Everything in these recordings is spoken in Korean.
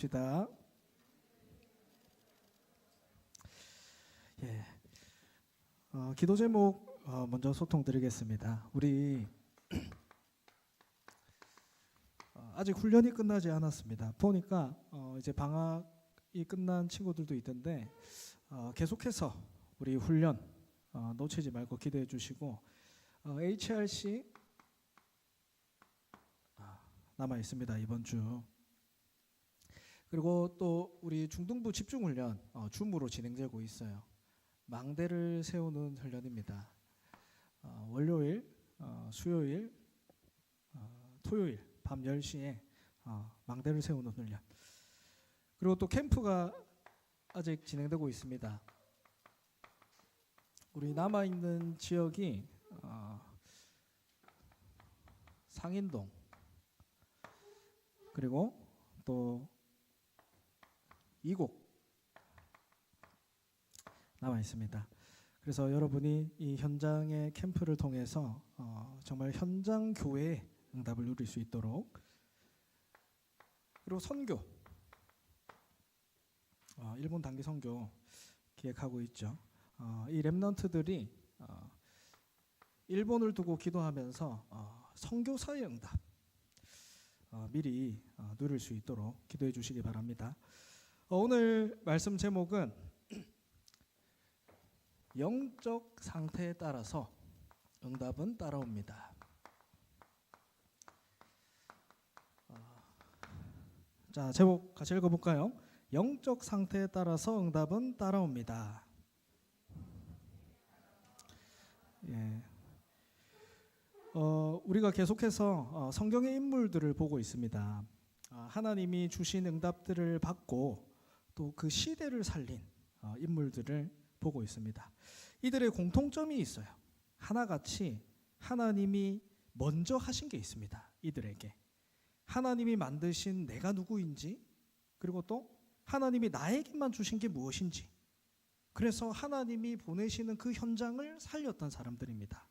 시다. 예. 기도 제목 먼저 소통드리겠습니다. 우리 아직 훈련이 끝나지 않았습니다. 보니까 이제 방학이 끝난 친구들도 있던데 계속해서 우리 훈련 놓치지 말고 기도해 주시고 HRC 남아 있습니다. 이번 주. 그리고 또 우리 중등부 집중훈련 줌으로 진행되고 있어요. 망대를 세우는 훈련입니다. 월요일, 수요일, 토요일 밤 10시에 망대를 세우는 훈련. 그리고 또 캠프가 아직 진행되고 있습니다. 우리 남아있는 지역이 상인동 그리고 또 이곡 남아 있습니다. 그래서 여러분이 이 현장의 캠프를 통해서 정말 현장 교회의 응답을 누릴 수 있도록, 그리고 선교, 일본 단기 선교 기획하고 있죠. 이 렘넌트들이 일본을 두고 기도하면서 선교사의 응답 미리 누릴 수 있도록 기도해 주시기 바랍니다. 오늘 말씀 제목은 영적 상태에 따라서 응답은 따라옵니다. 자, 제목 같이 읽어볼까요? 영적 상태에 따라서 응답은 따라옵니다. 예. 우리가 계속해서 성경의 인물들을 보고 있습니다. 하나님이 주신 응답들을 받고 또 그 시대를 살린 인물들을 보고 있습니다. 이들의 공통점이 있어요. 하나같이 하나님이 먼저 하신 게 있습니다. 이들에게 하나님이 만드신 내가 누구인지, 그리고 또 하나님이 나에게만 주신 게 무엇인지, 그래서 하나님이 보내시는 그 현장을 살렸던 사람들입니다.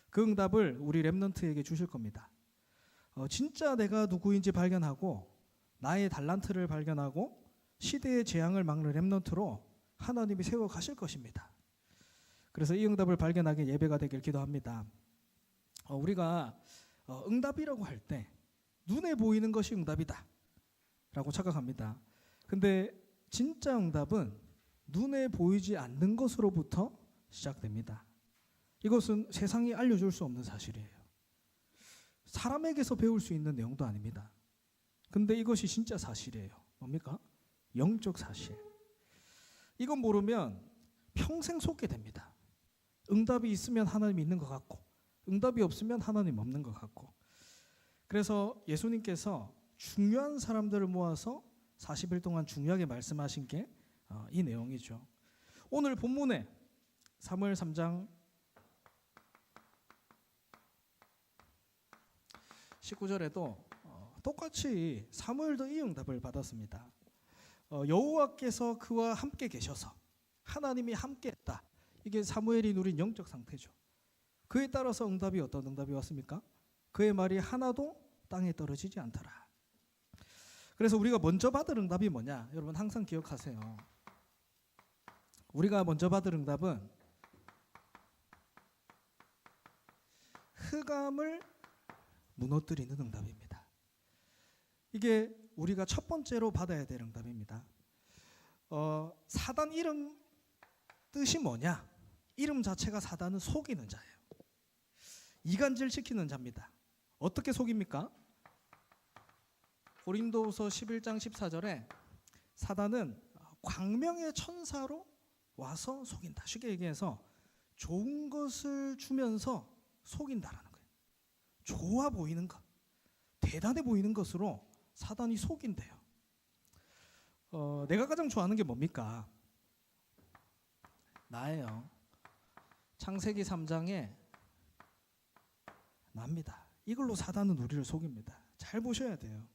그 응답을 우리 렘넌트에게 주실 겁니다. 진짜 내가 누구인지 발견하고 나의 달란트를 발견하고 시대의 재앙을 막는 렘넌트로 하나님이 세워 가실 것입니다. 그래서 이 응답을 발견하게 예배가 되길 기도합니다. 우리가 응답이라고 할 때 눈에 보이는 것이 응답이다 라고 착각합니다. 근데 진짜 응답은 눈에 보이지 않는 것으로부터 시작됩니다. 이것은 세상이 알려줄 수 없는 사실이에요. 사람에게서 배울 수 있는 내용도 아닙니다. 근데 이것이 진짜 사실이에요. 뭡니까? 영적 사실. 이건 모르면 평생 속게 됩니다. 응답이 있으면 하나님이 있는 것 같고, 응답이 없으면 하나님 없는 것 같고. 그래서 예수님께서 중요한 사람들을 모아서 40일 동안 중요하게 말씀하신 게 이 내용이죠. 오늘 본문에 사무엘 3장 19절에도 똑같이 사무엘도 이 응답을 받았습니다. 여호와께서 그와 함께 계셔서 하나님이 함께했다. 이게 사무엘이 누린 영적 상태죠. 그에 따라서 응답이 어떤 응답이 왔습니까? 그의 말이 하나도 땅에 떨어지지 않더라. 그래서 우리가 먼저 받을 응답이 뭐냐? 여러분 항상 기억하세요. 우리가 먼저 받을 응답은 흑암을 무너뜨리는 응답입니다. 이게 우리가 첫 번째로 받아야 될 응답입니다. 사단 이름 뜻이 뭐냐? 이름 자체가 사단은 속이는 자예요. 이간질 시키는 자입니다. 어떻게 속입니까? 고린도후서 11장 14절에 사단은 광명의 천사로 와서 속인다. 쉽게 얘기해서 좋은 것을 주면서 속인다라는 거예요. 좋아 보이는 것, 대단해 보이는 것으로 사단이 속인대요. 내가 가장 좋아하는 게 뭡니까? 나예요. 창세기 3장에 납니다. 이걸로 사단은 우리를 속입니다. 잘 보셔야 돼요.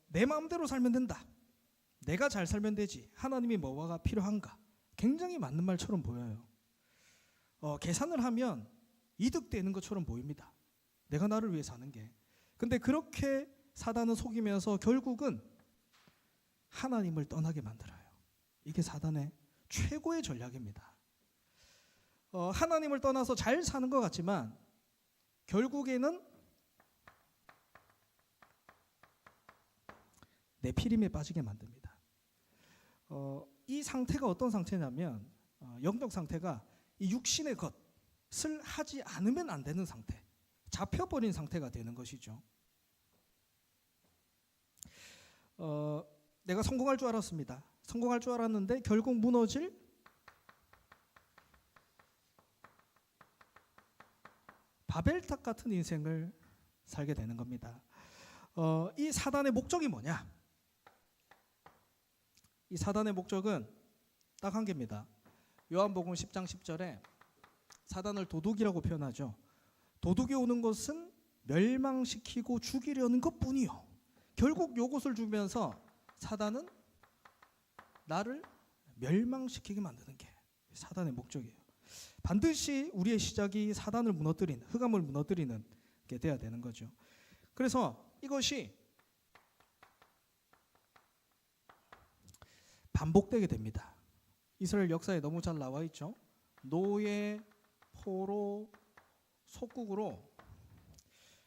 내 마음대로 살면 된다. 내가 잘 살면 되지. 하나님이 뭐가 필요한가? 굉장히 맞는 말처럼 보여요. 계산을 하면 이득되는 것처럼 보입니다. 내가 나를 위해 사는 게. 근데 그렇게 사단은 속이면서 결국은 하나님을 떠나게 만들어요. 이게 사단의 최고의 전략입니다. 하나님을 떠나서 잘 사는 것 같지만 결국에는 네피림에 빠지게 만듭니다. 이 상태가 어떤 상태냐면 영적 상태가 이 육신의 것을 하지 않으면 안 되는 상태, 잡혀버린 상태가 되는 것이죠. 내가 성공할 줄 알았습니다. 성공할 줄 알았는데 결국 무너질 바벨탑 같은 인생을 살게 되는 겁니다. 이 사단의 목적이 뭐냐? 이 사단의 목적은 딱 한 개입니다. 요한복음 10장 10절에 사단을 도둑이라고 표현하죠. 도둑이 오는 것은 멸망시키고 죽이려는 것뿐이요. 결국 요것을 주면서 사단은 나를 멸망시키게 만드는 게 사단의 목적이에요. 반드시 우리의 시작이 사단을 무너뜨리는, 흑암을 무너뜨리는 게 돼야 되는 거죠. 그래서 이것이 반복되게 됩니다. 이스라엘 역사에 너무 잘 나와 있죠. 노예, 포로, 속국으로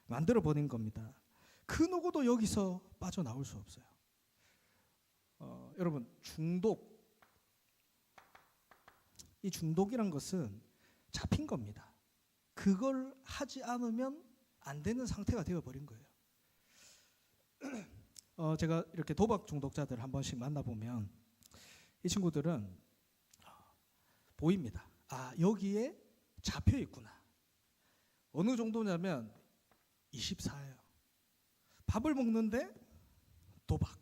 만들어 버린 겁니다. 그 누구도 여기서 빠져나올 수 없어요. 여러분, 이 중독이란 것은 잡힌 겁니다. 그걸 하지 않으면 안 되는 상태가 되어버린 거예요. 제가 이렇게 도박 중독자들 한 번씩 만나보면 이 친구들은 보입니다. 아, 여기에 잡혀 있구나. 어느 정도냐면 24예요. 밥을 먹는데 도박.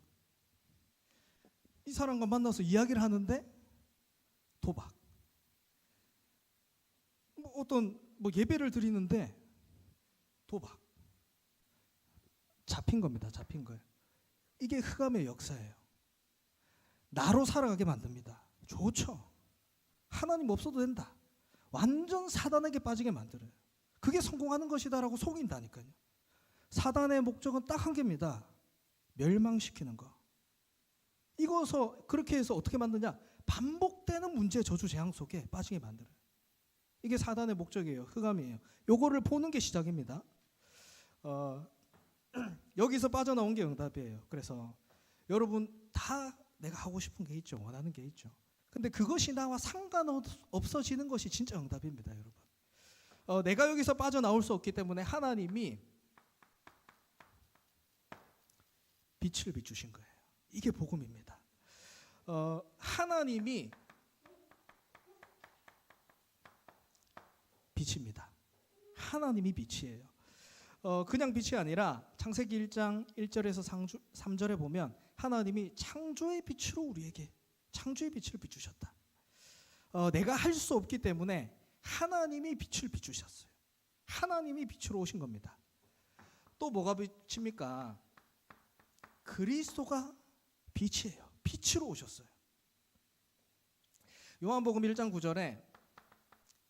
이 사람과 만나서 이야기를 하는데 도박. 어떤 예배를 드리는데 도박. 잡힌 겁니다. 잡힌 거예요. 이게 흑암의 역사예요. 나로 살아가게 만듭니다. 좋죠. 하나님 없어도 된다. 완전 사단에게 빠지게 만들어요. 그게 성공하는 것이다라고 속인다니까요. 사단의 목적은 딱 한 개입니다. 멸망시키는 거. 이것을 그렇게 해서 어떻게 만드냐? 반복되는 문제, 저주, 재앙 속에 빠지게 만들어요. 이게 사단의 목적이에요. 흑암이에요. 요거를 보는 게 시작입니다. 여기서 빠져나온 게 응답이에요. 그래서 여러분 다 내가 하고 싶은 게 있죠. 원하는 게 있죠. 근데 그것이 나와 상관없어지는 것이 진짜 응답입니다, 여러분. 내가 여기서 빠져나올 수 없기 때문에 하나님이 빛을 비추신 거예요. 이게 복음입니다. 하나님이 빛입니다. 하나님이 빛이에요. 그냥 빛이 아니라 창세기 1장 1절에서 3절에 보면 하나님이 창조의 빛으로 우리에게 창조의 빛을 비추셨다. 내가 할 수 없기 때문에 하나님이 빛을 비추셨어요. 하나님이 빛으로 오신 겁니다. 또 뭐가 빛입니까? 그리스도가 빛이에요. 빛으로 오셨어요. 요한복음 1장 9절에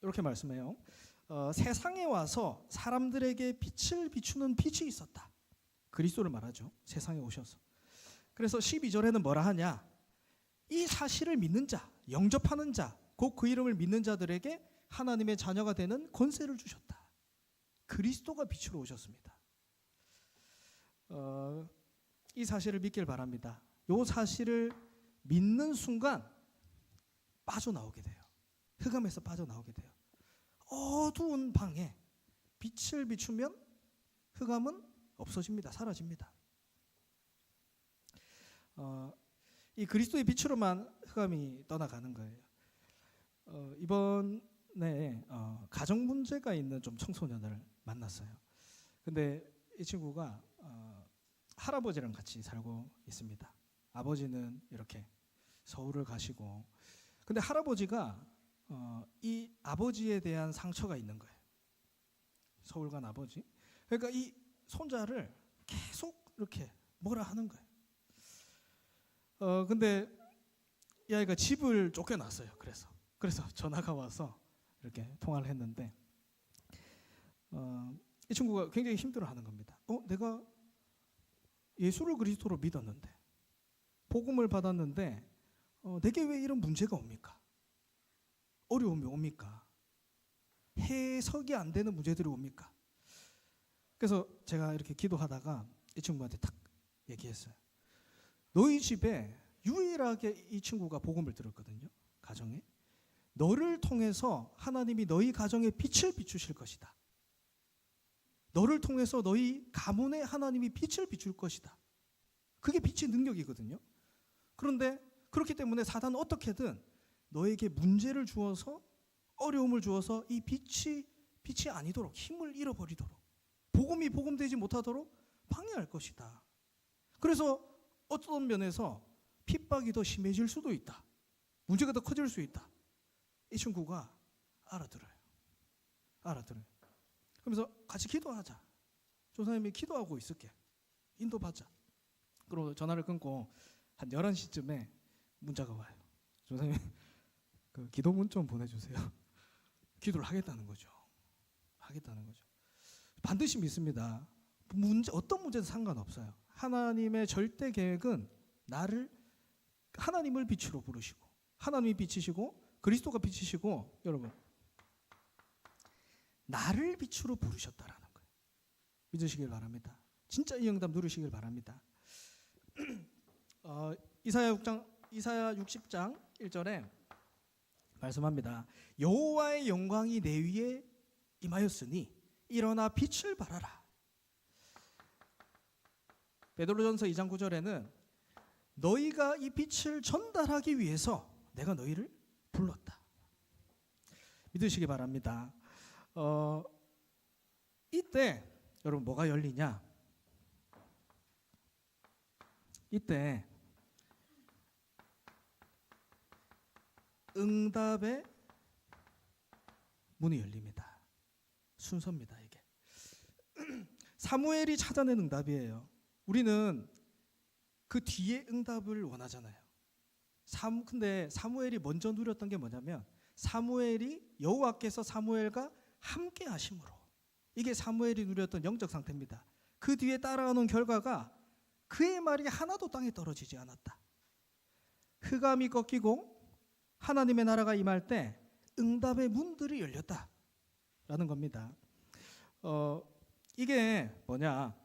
이렇게 말씀해요. 세상에 와서 사람들에게 빛을 비추는 빛이 있었다. 그리스도를 말하죠. 세상에 오셔서. 그래서 12절에는 뭐라 하냐? 이 사실을 믿는 자, 영접하는 자, 곧 그 이름을 믿는 자들에게 하나님의 자녀가 되는 권세를 주셨다. 그리스도가 빛으로 오셨습니다. 이 사실을 믿길 바랍니다. 이 사실을 믿는 순간 빠져나오게 돼요. 흑암에서 빠져나오게 돼요. 어두운 방에 빛을 비추면 흑암은 없어집니다. 사라집니다. 이 그리스도의 빛으로만 흑암이 떠나가는 거예요. 이번에 가정 문제가 있는 좀 청소년을 만났어요. 근데 이 친구가 할아버지랑 같이 살고 있습니다. 아버지는 이렇게 서울을 가시고, 근데 할아버지가 이 아버지에 대한 상처가 있는 거예요. 서울 간 아버지. 그러니까 이 손자를 계속 이렇게 뭐라 하는 거예요. 근데 이 아이가 집을 쫓겨났어요. 그래서 전화가 와서 이렇게 통화를 했는데 이 친구가 굉장히 힘들어하는 겁니다. 내가 예수를 그리스도로 믿었는데 복음을 받았는데 내게 왜 이런 문제가 옵니까? 어려움이 옵니까? 해석이 안 되는 문제들이 옵니까? 그래서 제가 이렇게 기도하다가 이 친구한테 딱 얘기했어요. 너희 집에 유일하게 이 친구가 복음을 들었거든요. 가정에. 너를 통해서 하나님이 너희 가정에 빛을 비추실 것이다. 너를 통해서 너희 가문에 하나님이 빛을 비출 것이다. 그게 빛의 능력이거든요. 그런데 그렇기 때문에 사단은 어떻게든 너에게 문제를 주어서 어려움을 주어서 이 빛이 아니도록 힘을 잃어버리도록 복음이 복음되지 못하도록 방해할 것이다. 그래서 어떤 면에서 핍박이 더 심해질 수도 있다. 문제가 더 커질 수 있다. 이 친구가 알아들어요. 그러면서 같이 기도하자. 조사님이 기도하고 있을게. 인도받자. 그리고 전화를 끊고 한 11시쯤에 문자가 와요. 조사님 그 기도문 좀 보내주세요. 기도를 하겠다는 거죠. 반드시 믿습니다. 어떤 문제도 상관없어요. 하나님의 절대 계획은 하나님을 빛으로 부르시고 하나님이 빛이시고 그리스도가 빛이시고 여러분 나를 빛으로 부르셨다라는 거예요. 믿으시길 바랍니다. 진짜 이 응답 누리시길 바랍니다. 이사야 60장 1절에 말씀합니다. 여호와의 영광이 내 위에 임하였으니 일어나 빛을 발하라. 베드로전서 2장 9절에는 너희가 이 빛을 전달하기 위해서 내가 너희를 불렀다. 믿으시기 바랍니다. 이때 여러분 뭐가 열리냐? 이때 응답의 문이 열립니다. 순서입니다. 이게 사무엘이 찾아낸 응답이에요. 우리는 그 뒤에 응답을 원하잖아요. 근데 사무엘이 먼저 누렸던 게 뭐냐면 사무엘이 여호와께서 사무엘과 함께 하심으로 이게 사무엘이 누렸던 영적 상태입니다. 그 뒤에 따라오는 결과가 그의 말이 하나도 땅에 떨어지지 않았다. 흑암이 꺾이고 하나님의 나라가 임할 때 응답의 문들이 열렸다라는 겁니다. 이게 뭐냐?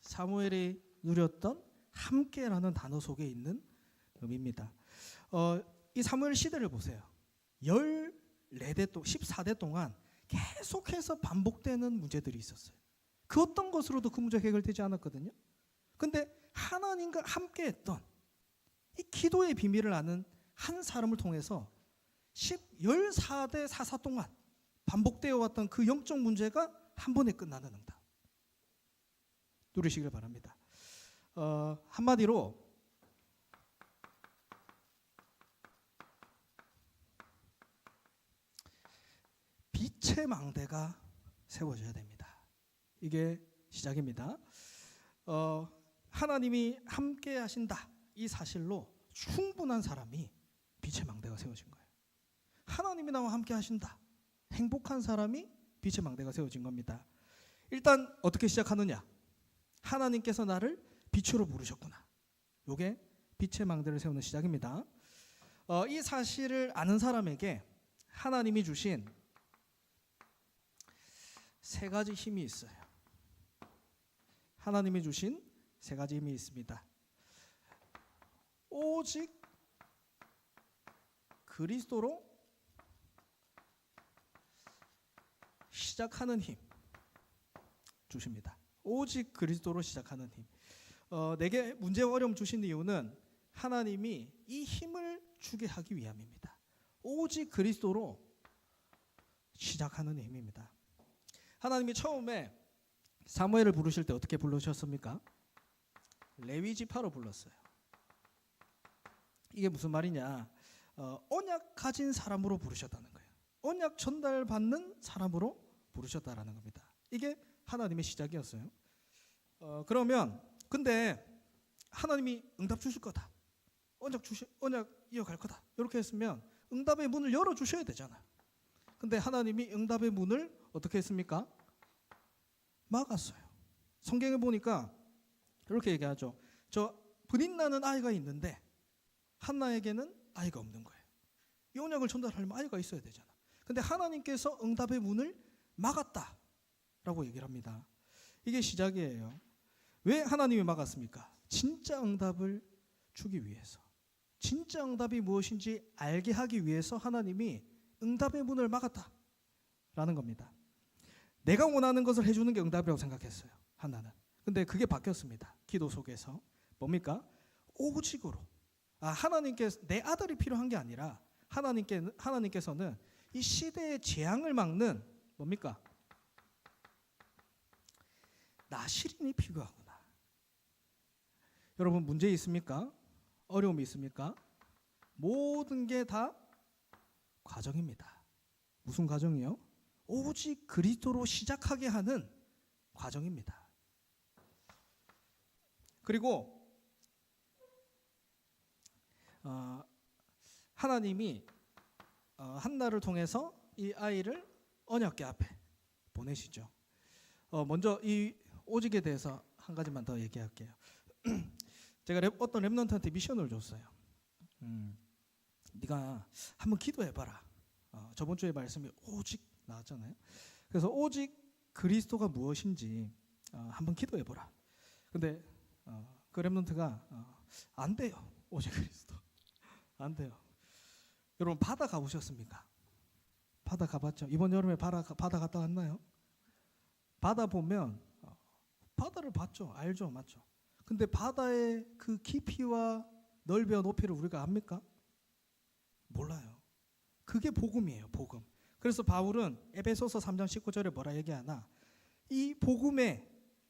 사무엘이 누렸던 함께라는 단어 속에 있는 의미입니다. 이 사무엘 시대를 보세요. 14대 동안 계속해서 반복되는 문제들이 있었어요. 그 어떤 것으로도 그 문제가 해결되지 않았거든요. 근데 하나님과 함께했던 이 기도의 비밀을 아는 한 사람을 통해서 14대 사사 동안 반복되어 왔던 그 영적 문제가 한 번에 끝나는 응답. 누리시길 바랍니다. 한마디로 빛의 망대가 세워져야 됩니다. 이게 시작입니다. 하나님이 함께 하신다. 이 사실로 충분한 사람이 빛의 망대가 세워진 거예요. 하나님이 나와 함께 하신다. 행복한 사람이 빛의 망대가 세워진 겁니다. 일단 어떻게 시작하느냐? 하나님께서 나를 빛으로 부르셨구나. 이게 빛의 망대를 세우는 시작입니다. 이 사실을 아는 사람에게 하나님이 주신 세 가지 힘이 있어요. 하나님이 주신 세 가지 힘이 있습니다. 오직 그리스도로 시작하는 힘 주십니다. 오직 그리스도로 시작하는 힘. 내게 문제와 어려움 주신 이유는 하나님이 이 힘을 주게 하기 위함입니다. 오직 그리스도로 시작하는 힘입니다. 하나님이 처음에 사무엘을 부르실 때 어떻게 부르셨습니까? 레위 지파로 불렀어요. 이게 무슨 말이냐? 언약 가진 사람으로 부르셨다는 거예요. 언약 전달받는 사람으로 부르셨다라는 겁니다. 이게 하나님의 시작이었어요. 그러면 근데 하나님이 응답 주실 거다. 언약 이어갈 거다. 이렇게 했으면 응답의 문을 열어 주셔야 되잖아요. 근데 하나님이 응답의 문을 어떻게 했습니까? 막았어요. 성경에 보니까 이렇게 얘기하죠. 저 불임나는 아이가 있는데 한나에게는 아이가 없는 거예요. 이 언약을 전달하려면 아이가 있어야 되잖아. 근데 하나님께서 응답의 문을 막았다라고 얘기를 합니다. 이게 시작이에요. 왜 하나님이 막았습니까? 진짜 응답을 주기 위해서. 진짜 응답이 무엇인지 알게 하기 위해서 하나님이 응답의 문을 막았다라는 겁니다. 내가 원하는 것을 해주는 게 응답이라고 생각했어요, 한나는. 근데 그게 바뀌었습니다. 기도 속에서. 뭡니까? 오직으로. 하나님께서 내 아들이 필요한 게 아니라 하나님께서는 이 시대의 재앙을 막는 뭡니까? 나시린이 필요하구나. 여러분 문제 있습니까? 어려움이 있습니까? 모든 게 다 과정입니다. 무슨 과정이요? 오직 그리스도로 시작하게 하는 과정입니다. 그리고 하나님이 한나를 통해서 이 아이를 언약궤 앞에 보내시죠. 먼저 이 오직에 대해서 한 가지만 더 얘기할게요. 제가 어떤 랩런트한테 미션을 줬어요. 네가 한번 기도해봐라. 저번 주에 말씀이 오직 나왔잖아요. 그래서 오직 그리스도가 무엇인지 한번 기도해보라. 근데 그 랩런트가 안 돼요. 오직 그리스도 안 돼요. 여러분 바다 가보셨습니까? 바다 가봤죠? 이번 여름에 바다 갔다 왔나요? 바다 보면 바다를 봤죠. 알죠, 맞죠? 근데 바다의 그 깊이와 넓이와 높이를 우리가 압니까? 몰라요. 그게 복음이에요, 복음. 그래서 바울은 에베소서 3장 19절에 뭐라 얘기하나? 이 복음의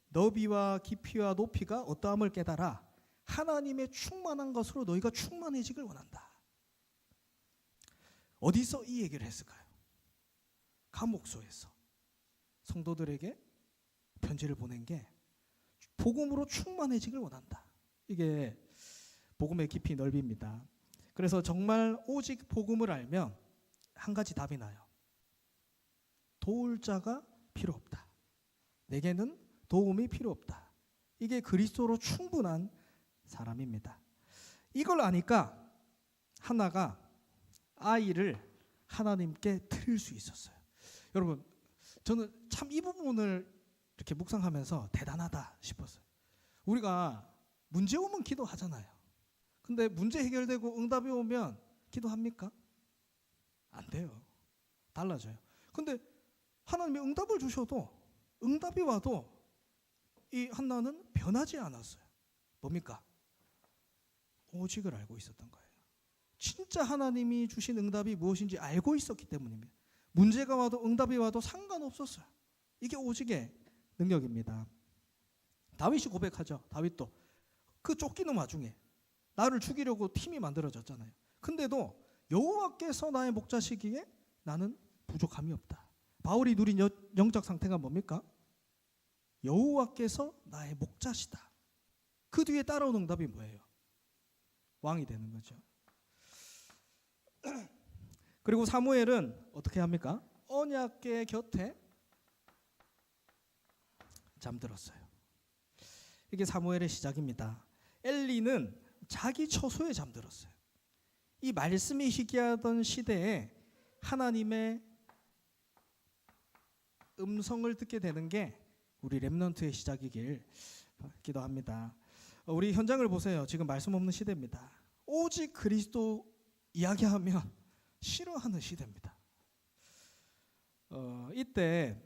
너비와 깊이와 높이가 어떠함을 깨달아 하나님의 충만한 것으로 너희가 충만해지길 원한다. 어디서 이 얘기를 했을까요? 감옥소에서 성도들에게 편지를 보낸 게 복음으로 충만해지길 원한다. 이게 복음의 깊이 넓이입니다. 그래서 정말 오직 복음을 알면 한 가지 답이 나요. 도울 자가 필요 없다. 내게는 도움이 필요 없다. 이게 그리스도로 충분한 사람입니다. 이걸 아니까 하나가 아이를 하나님께 드릴 수 있었어요. 여러분, 저는 참 이 부분을 이렇게 묵상하면서 대단하다 싶었어요. 우리가 문제 오면 기도하잖아요. 근데 문제 해결되고 응답이 오면 기도합니까? 안 돼요. 달라져요. 근데 하나님이 응답을 주셔도 응답이 와도 이 한나는 변하지 않았어요. 뭡니까? 오직을 알고 있었던 거예요. 진짜 하나님이 주신 응답이 무엇인지 알고 있었기 때문입니다. 문제가 와도 응답이 와도 상관없었어요. 이게 오직의 능력입니다. 다윗이 고백하죠. 다윗도 그 쫓기는 와중에 나를 죽이려고 팀이 만들어졌잖아요. 근데도 여호와께서 나의 목자시기에 나는 부족함이 없다. 바울이 누린 영적 상태가 뭡니까? 여호와께서 나의 목자시다. 그 뒤에 따라오는 응답이 뭐예요? 왕이 되는 거죠. 그리고 사무엘은 어떻게 합니까? 언약궤 곁에 잠들었어요. 이게 사무엘의 시작입니다. 엘리는 자기 처소에 잠들었어요. 이 말씀이 희귀하던 시대에 하나님의 음성을 듣게 되는 게 우리 렘넌트의 시작이길 기도합니다. 우리 현장을 보세요. 지금 말씀 없는 시대입니다. 오직 그리스도 이야기하면 싫어하는 시대입니다. 이때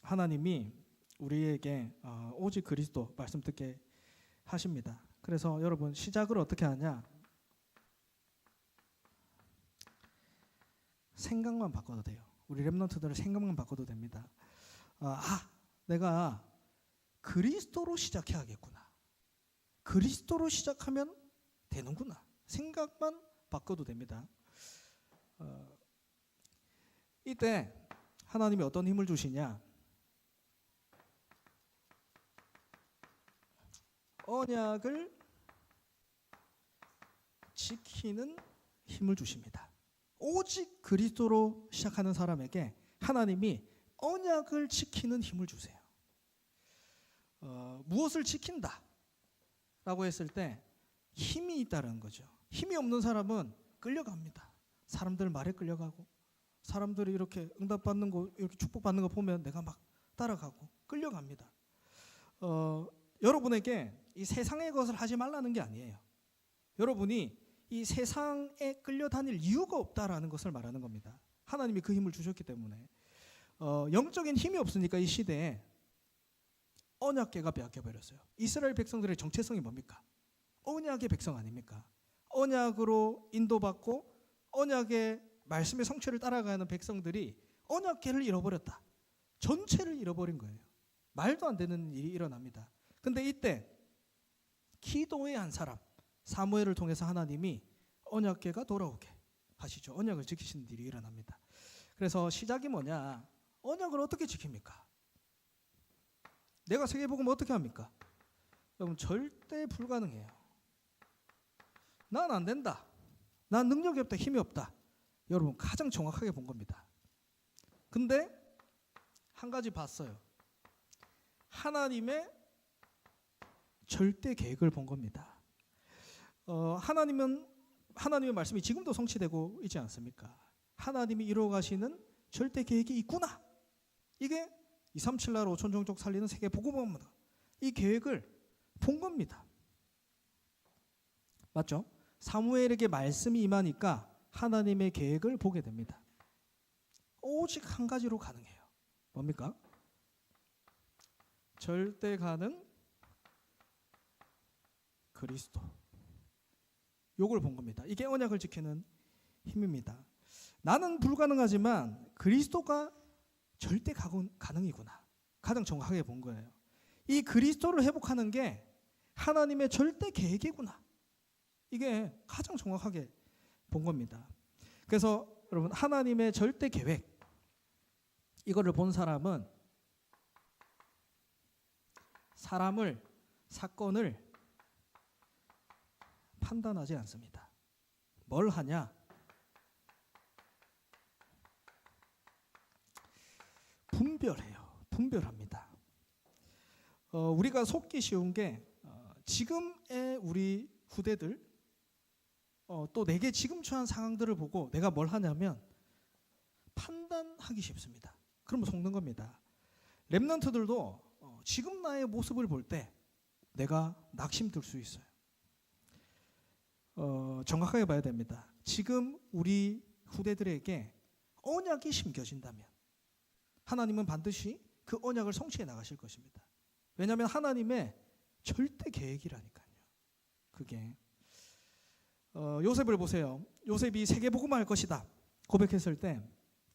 하나님이 우리에게 오직 그리스도 말씀 듣게 하십니다. 그래서 여러분 시작을 어떻게 하냐? 생각만 바꿔도 돼요. 우리 렘넌트들은 생각만 바꿔도 됩니다. 내가 그리스도로 시작해야겠구나. 그리스도로 시작하면 되는구나. 생각만 바꿔도 됩니다. 이때 하나님이 어떤 힘을 주시냐? 언약을 지키는 힘을 주십니다. 오직 그리스도로 시작하는 사람에게 하나님이 언약을 지키는 힘을 주세요. 무엇을 지킨다? 라고 했을 때 힘이 있다는 거죠. 힘이 없는 사람은 끌려갑니다. 사람들 말에 끌려가고, 사람들이 이렇게 응답받는 거, 이렇게 축복받는 거 보면 내가 막 따라가고 끌려갑니다. 여러분에게 이 세상의 것을 하지 말라는 게 아니에요. 여러분이 이 세상에 끌려다닐 이유가 없다라는 것을 말하는 겁니다. 하나님이 그 힘을 주셨기 때문에. 영적인 힘이 없으니까 이 시대에 언약궤가 빼앗겨버렸어요. 이스라엘 백성들의 정체성이 뭡니까? 언약의 백성 아닙니까? 언약으로 인도받고 언약의 말씀의 성취를 따라가는 백성들이 언약궤를 잃어버렸다. 전체를 잃어버린 거예요. 말도 안 되는 일이 일어납니다. 근데 이때 기도의 한 사람 사무엘을 통해서 하나님이 언약궤가 돌아오게 하시죠. 언약을 지키시는 일이 일어납니다. 그래서 시작이 뭐냐? 언약을 어떻게 지킵니까? 내가 세계복음 어떻게 합니까? 여러분 절대 불가능해요. 난 안 된다. 난 능력이 없다. 힘이 없다. 여러분 가장 정확하게 본 겁니다. 근데 한 가지 봤어요. 하나님의 절대 계획을 본 겁니다. 하나님의 말씀이 지금도 성취되고 있지 않습니까? 하나님이 이루어가시는 절대 계획이 있구나. 이게 237 나라 5천 종족 살리는 세계 복음화입니다. 이 계획을 본 겁니다. 맞죠? 사무엘에게 말씀이 임하니까 하나님의 계획을 보게 됩니다. 오직 한 가지로 가능해요. 뭡니까? 절대 가능 그리스도. 요걸 본 겁니다. 이게 언약을 지키는 힘입니다. 나는 불가능하지만 그리스도가 절대 가능이구나. 가장 정확하게 본 거예요. 이 그리스도를 회복하는 게 하나님의 절대 계획이구나. 이게 가장 정확하게 본 겁니다. 그래서 여러분 하나님의 절대 계획 이거를 본 사람은 사건을 판단하지 않습니다. 뭘 하냐? 분별합니다. 우리가 속기 쉬운 게 지금의 우리 후대들 또 내게 지금 처한 상황들을 보고 내가 뭘 하냐면 판단하기 쉽습니다. 그러면 속는 겁니다. 렘넌트들도 지금 나의 모습을 볼 때 내가 낙심들 수 있어요. 정확하게 봐야 됩니다. 지금 우리 후대들에게 언약이 심겨진다면 하나님은 반드시 그 언약을 성취해 나가실 것입니다. 왜냐하면 하나님의 절대 계획이라니까요. 그게 요셉을 보세요. 요셉이 세계복음을 할 것이다 고백했을 때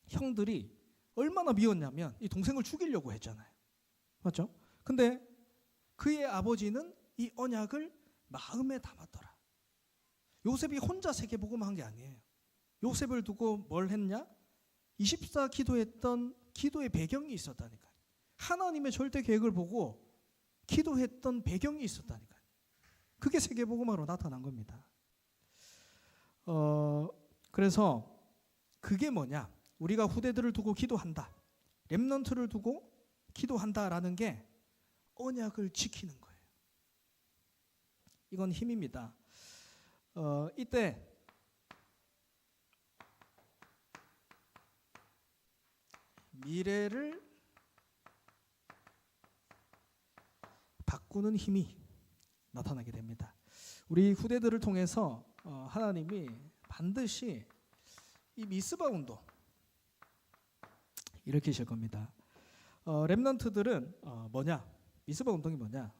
형들이 얼마나 미웠냐면 이 동생을 죽이려고 했잖아요. 맞죠? 근데 그의 아버지는 이 언약을 마음에 담았더라. 요셉이 혼자 세계복음한 게 아니에요. 요셉을 두고 뭘 했냐? 24 기도했던 기도의 배경이 있었다니까요. 하나님의 절대 계획을 보고 기도했던 배경이 있었다니까요. 그게 세계복음화로 나타난 겁니다. 그래서 그게 뭐냐? 우리가 후대들을 두고 기도한다. 렘넌트를 두고 기도한다라는 게 언약을 지키는 거예요. 이건 힘입니다. 이때 미래를 바꾸는 힘이 나타나게 됩니다. 우리 후대들을 통해서 하나님이 반드시 이 미스바 운동 일으키실 겁니다. 렘넌트들은 뭐냐? 미스바 운동이 뭐냐?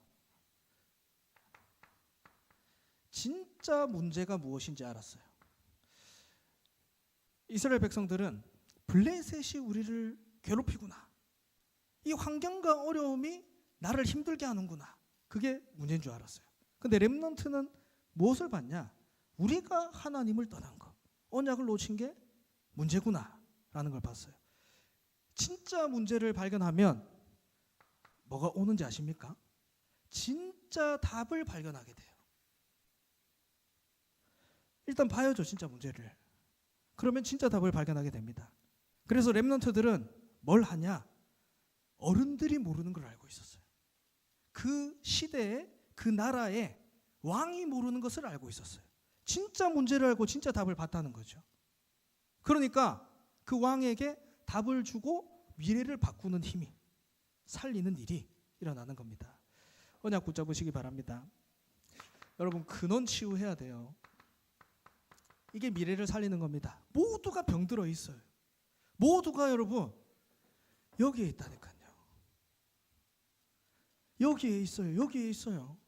진짜 문제가 무엇인지 알았어요. 이스라엘 백성들은 블레셋이 우리를 괴롭히구나. 이 환경과 어려움이 나를 힘들게 하는구나. 그게 문제인 줄 알았어요. 근데 렘넌트는 무엇을 봤냐? 우리가 하나님을 떠난 거, 언약을 놓친 게 문제구나 라는 걸 봤어요. 진짜 문제를 발견하면 뭐가 오는지 아십니까? 진짜 답을 발견하게 돼요. 일단 봐야죠, 진짜 문제를. 그러면 진짜 답을 발견하게 됩니다. 그래서 렘넌트들은 뭘 하냐? 어른들이 모르는 걸 알고 있었어요. 그 시대에 그 나라에 왕이 모르는 것을 알고 있었어요. 진짜 문제를 알고 진짜 답을 봤다는 거죠. 그러니까 그 왕에게 답을 주고 미래를 바꾸는 힘이, 살리는 일이 일어나는 겁니다. 언약 붙잡으시기 바랍니다. 여러분, 근원 치유해야 돼요. 이게 미래를 살리는 겁니다. 모두가 병들어 있어요. 모두가 여러분 여기에 있다니까요. 여기에 있어요. 여기에 있어요.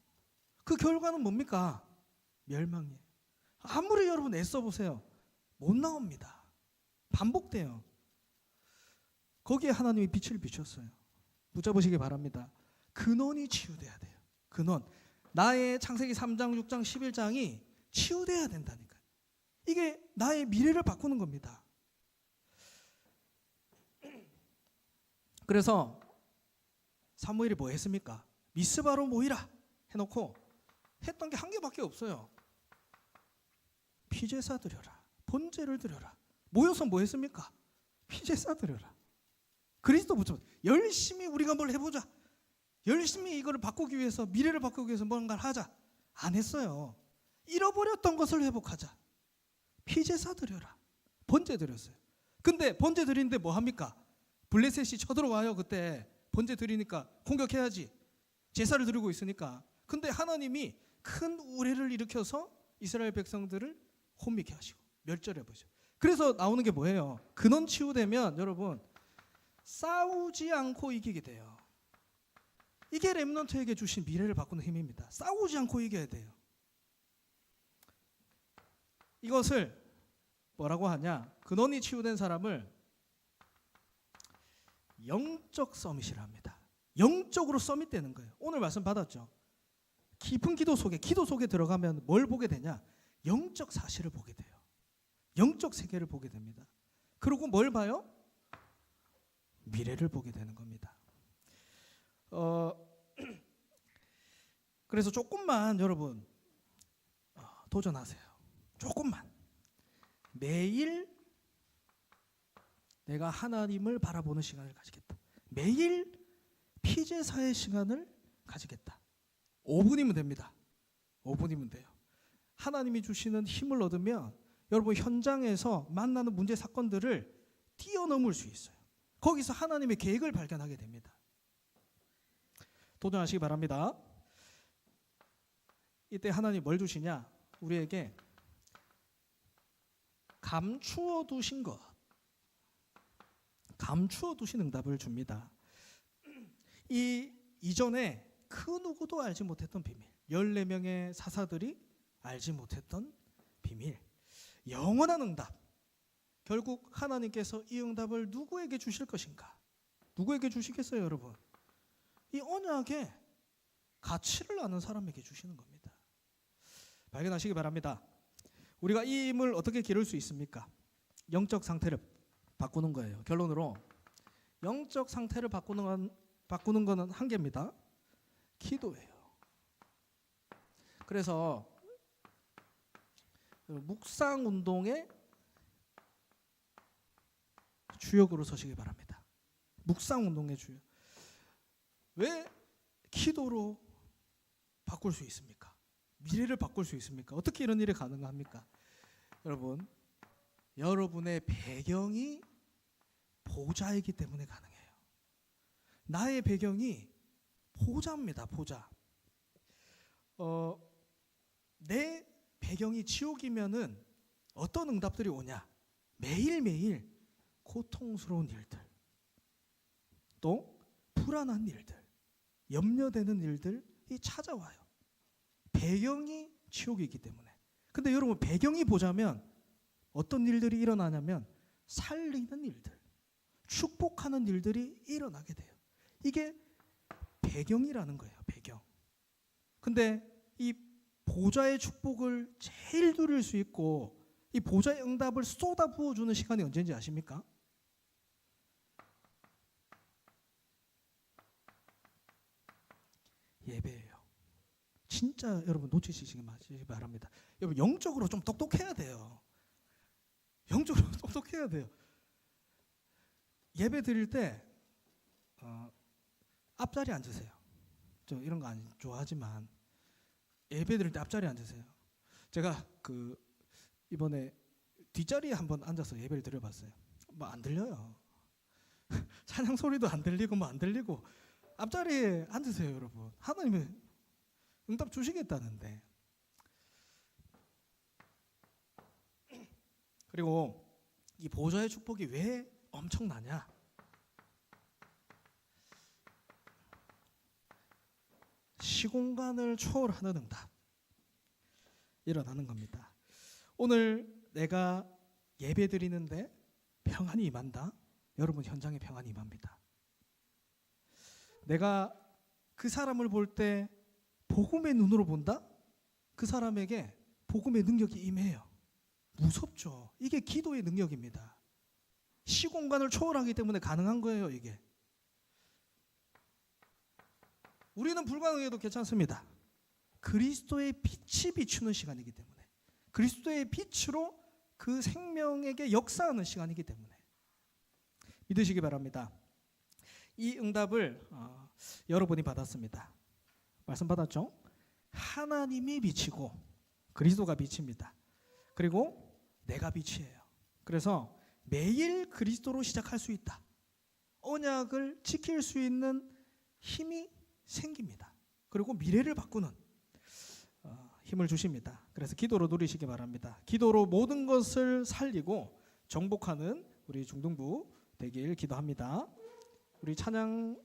그 결과는 뭡니까? 멸망이에요. 아무리 여러분 애써 보세요. 못 나옵니다. 반복돼요. 거기에 하나님이 빛을 비췄어요. 붙잡으시기 바랍니다. 근원이 치유돼야 돼요. 근원. 나의 창세기 3장, 6장, 11장이 치유돼야 된다니까요. 이게 나의 미래를 바꾸는 겁니다. 그래서 사무엘이 뭐 했습니까? 미스바로 모이라 해놓고 했던 게 한 개밖에 없어요. 피제사 드려라. 번제를 드려라. 모여서 뭐 했습니까? 피제사 드려라. 그리스도 붙여 열심히 우리가 뭘 해보자. 열심히 이거를 바꾸기 위해서, 미래를 바꾸기 위해서 뭔가를 하자. 안 했어요. 잃어버렸던 것을 회복하자. 피제사 드려라. 번제 드렸어요. 근데 번제 드리는데 뭐 합니까? 블레셋이 쳐들어와요. 그때 번제 드리니까 공격해야지. 제사를 드리고 있으니까. 근데 하나님이 큰 우레를 일으켜서 이스라엘 백성들을 혼미케 하시고 멸절해 보죠. 그래서 나오는 게 뭐예요? 근원 치유되면 여러분 싸우지 않고 이기게 돼요. 이게 렘넌트에게 주신 미래를 바꾸는 힘입니다. 싸우지 않고 이겨야 돼요. 이것을 뭐라고 하냐? 근원이 치유된 사람을 영적 서밋이라 합니다. 영적으로 서밋되는 거예요. 오늘 말씀 받았죠? 깊은 기도 속에 들어가면 뭘 보게 되냐? 영적 사실을 보게 돼요. 영적 세계를 보게 됩니다. 그리고 뭘 봐요? 미래를 보게 되는 겁니다. 그래서 조금만 여러분 도전하세요. 조금만. 매일 내가 하나님을 바라보는 시간을 가지겠다. 매일 피제사의 시간을 가지겠다. 5분이면 됩니다. 5분이면 돼요. 하나님이 주시는 힘을 얻으면 여러분 현장에서 만나는 문제 사건들을 뛰어넘을 수 있어요. 거기서 하나님의 계획을 발견하게 됩니다. 도전하시기 바랍니다. 이때 하나님 뭘 주시냐? 우리에게 감추어 두신 것, 감추어 두신 응답을 줍니다. 이전에 그 누구도 알지 못했던 비밀, 14명의 사사들이 알지 못했던 비밀, 영원한 응답. 결국 하나님께서 이 응답을 누구에게 주실 것인가? 누구에게 주시겠어요, 여러분? 이 언약의 가치를 아는 사람에게 주시는 겁니다. 발견하시기 바랍니다. 우리가 이 힘을 어떻게 기를 수 있습니까? 영적 상태를 바꾸는 거예요. 결론으로 영적 상태를 바꾸는 거는 한계입니다. 기도예요. 그래서 묵상 운동의 주역으로 서시기 바랍니다. 묵상 운동의 주역. 왜 기도로 바꿀 수 있습니까? 미래를 바꿀 수 있습니까? 어떻게 이런 일이 가능합니까? 여러분, 여러분의 배경이 보좌이기 때문에 가능해요. 나의 배경이 보좌입니다. 보좌. 내 배경이 지옥이면은 어떤 응답들이 오냐? 매일매일 고통스러운 일들, 또 불안한 일들, 염려되는 일들이 찾아와요. 배경이 지옥이기 때문에. 근데 여러분, 배경이 보자면 어떤 일들이 일어나냐면 살리는 일들, 축복하는 일들이 일어나게 돼요. 이게 배경이라는 거예요. 배경. 근데 이 보좌의 축복을 제일 누릴 수 있고 이 보좌의 응답을 쏟아 부어주는 시간이 언제인지 아십니까? 예배예요. 진짜 여러분 놓치시기 바랍니다. 여러분 영적으로 좀 똑똑해야 돼요. 영적으로 똑똑해야 돼요. 예배 드릴 때 앞자리에 앉으세요. 저 이런 거 안 좋아하지만 예배 드릴 때 앞자리에 앉으세요. 제가 이번에 뒷자리에 한번 앉아서 예배를 드려봤어요. 뭐 안 들려요. 찬양 소리도 안 들리고 뭐 안 들리고. 앞자리에 앉으세요, 여러분. 하나님이 응답 주시겠다는데. 그리고 이 보좌의 축복이 왜 엄청나냐? 시공간을 초월하는 응답 일어나는 겁니다. 오늘 내가 예배 드리는데 평안이 임한다. 여러분 현장에 평안이 임합니다. 내가 그 사람을 볼 때 복음의 눈으로 본다? 그 사람에게 복음의 능력이 임해요. 무섭죠. 이게 기도의 능력입니다. 시공간을 초월하기 때문에 가능한 거예요, 이게. 우리는 불가능해도 괜찮습니다. 그리스도의 빛이 비추는 시간이기 때문에, 그리스도의 빛으로 그 생명에게 역사하는 시간이기 때문에 믿으시기 바랍니다. 이 응답을 여러분이 받았습니다. 말씀 받았죠? 하나님이 빛이고 그리스도가 빛입니다. 그리고 내가 빛이에요. 그래서 매일 그리스도로 시작할 수 있다. 언약을 지킬 수 있는 힘이 생깁니다. 그리고 미래를 바꾸는 힘을 주십니다. 그래서 기도로 누리시기 바랍니다. 기도로 모든 것을 살리고 정복하는 우리 중등부 되길 기도합니다. 우리 찬양